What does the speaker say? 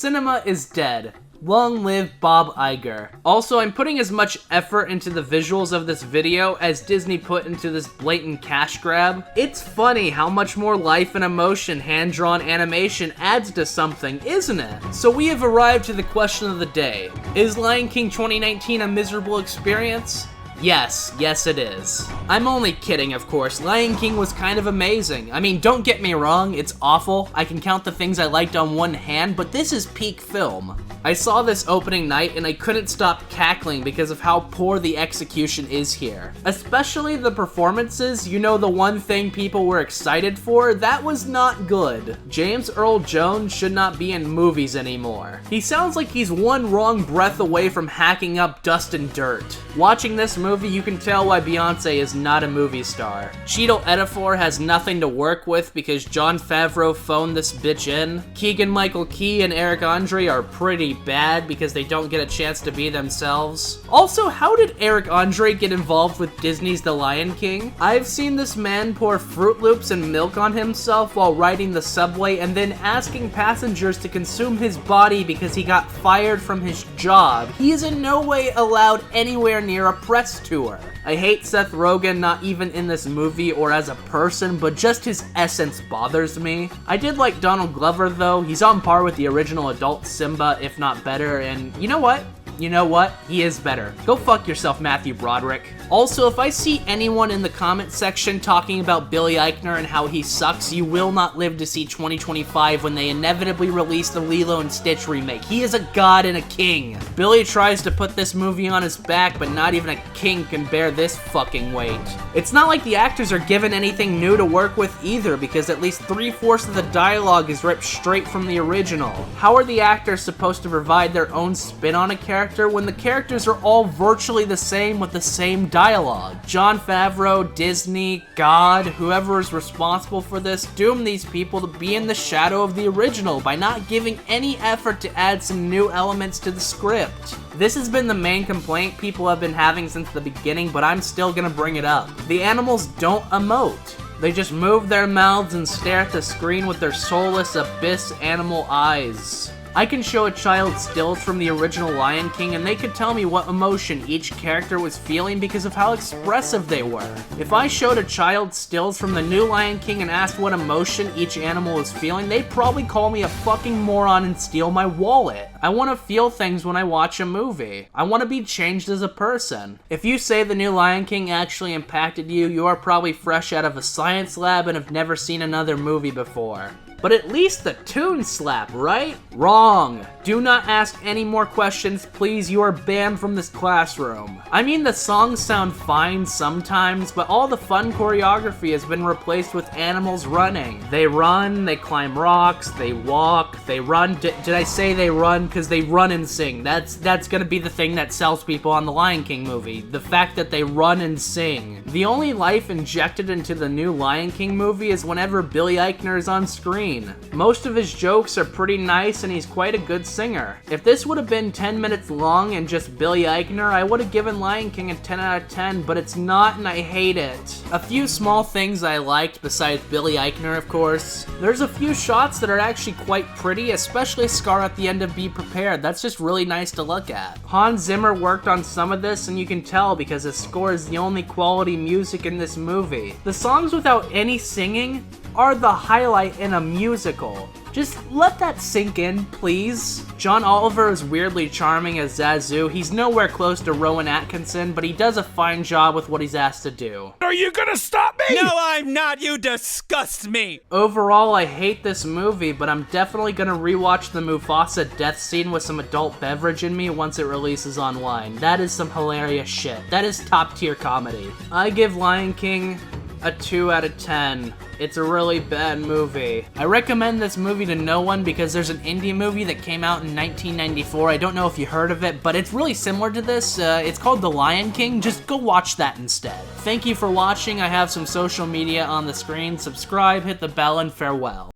Cinema is dead. Long live Bob Iger. Also, I'm putting as much effort into the visuals of this video as Disney put into this blatant cash grab. It's funny how much more life and emotion hand-drawn animation adds to something, isn't it? So we have arrived to the question of the day. Is Lion King 2019 a miserable experience? Yes it is. I'm only kidding, of course. Lion King was kind of amazing. I mean, don't get me wrong, it's awful. I can count the things I liked on one hand, but this is peak film. I saw this opening night and I couldn't stop cackling because of how poor the execution is here. Especially the performances, you know, the one thing people were excited for, that was not good. James Earl Jones should not be in movies anymore. He sounds like he's one wrong breath away from hacking up dust and dirt. Watching this movie, you can tell why Beyonce is not a movie star. Cheadle Ejiofor has nothing to work with because Jon Favreau phoned this bitch in. Keegan-Michael Key and Eric Andre are pretty bad because they don't get a chance to be themselves. Also, how did Eric Andre get involved with Disney's The Lion King? I've seen this man pour Fruit Loops and milk on himself while riding the subway and then asking passengers to consume his body because he got fired from his job. He is in no way allowed anywhere near a press tour. I hate Seth Rogen, not even in this movie or as a person, but just his essence bothers me. I did like Donald Glover though. He's on par with the original adult Simba, if not better, and you know what? He is better. Go fuck yourself, Matthew Broderick. Also, if I see anyone in the comment section talking about Billy Eichner and how he sucks, you will not live to see 2025 when they inevitably release the Lilo and Stitch remake. He is a god and a king. Billy tries to put this movie on his back, but not even a king can bear this fucking weight. It's not like the actors are given anything new to work with either, because at least 3/4 of the dialogue is ripped straight from the original. How are the actors supposed to provide their own spin on a character when the characters are all virtually the same with the same dialogue? Jon Favreau, Disney, God, whoever is responsible for this, doomed these people to be in the shadow of the original by not giving any effort to add some new elements to the script. This has been the main complaint people have been having since the beginning, but I'm still gonna bring it up. The animals don't emote. They just move their mouths and stare at the screen with their soulless abyss animal eyes. I can show a child stills from the original Lion King and they could tell me what emotion each character was feeling because of how expressive they were. If I showed a child stills from the new Lion King and asked what emotion each animal was feeling, they'd probably call me a fucking moron and steal my wallet. I want to feel things when I watch a movie. I want to be changed as a person. If you say the new Lion King actually impacted you, you are probably fresh out of a science lab and have never seen another movie before. But at least the tunes slap, right? Wrong. Do not ask any more questions, please. You are banned from this classroom. I mean, the songs sound fine sometimes, but all the fun choreography has been replaced with animals running. They run, they climb rocks, they walk, they run. Did I say they run? Because they run and sing. That's gonna be the thing that sells people on the Lion King movie. The fact that they run and sing. The only life injected into the new Lion King movie is whenever Billy Eichner is on screen. Most of his jokes are pretty nice and he's quite a good singer. If this would have been 10 minutes long and just Billy Eichner, I would have given Lion King a 10 out of 10, but it's not and I hate it. A few small things I liked besides Billy Eichner, of course. There's a few shots that are actually quite pretty, especially Scar at the end of Be Prepared. That's just really nice to look at. Hans Zimmer worked on some of this and you can tell because his score is the only quality music in this movie. The songs without any singing are the highlight in a musical. Just let that sink in, please. John Oliver is weirdly charming as Zazu. He's nowhere close to Rowan Atkinson, but he does a fine job with what he's asked to do. Are you gonna stop me? No, I'm not. You disgust me. Overall, I hate this movie, but I'm definitely gonna rewatch the Mufasa death scene with some adult beverage in me once it releases online. That is some hilarious shit. That is top tier comedy. I give Lion King a 2 out of 10. It's a really bad movie. I recommend this movie to no one because there's an indie movie that came out in 1994. I don't know if you heard of it, but it's really similar to this. It's called The Lion King. Just go watch that instead. Thank you for watching. I have some social media on the screen. Subscribe, hit the bell, and farewell.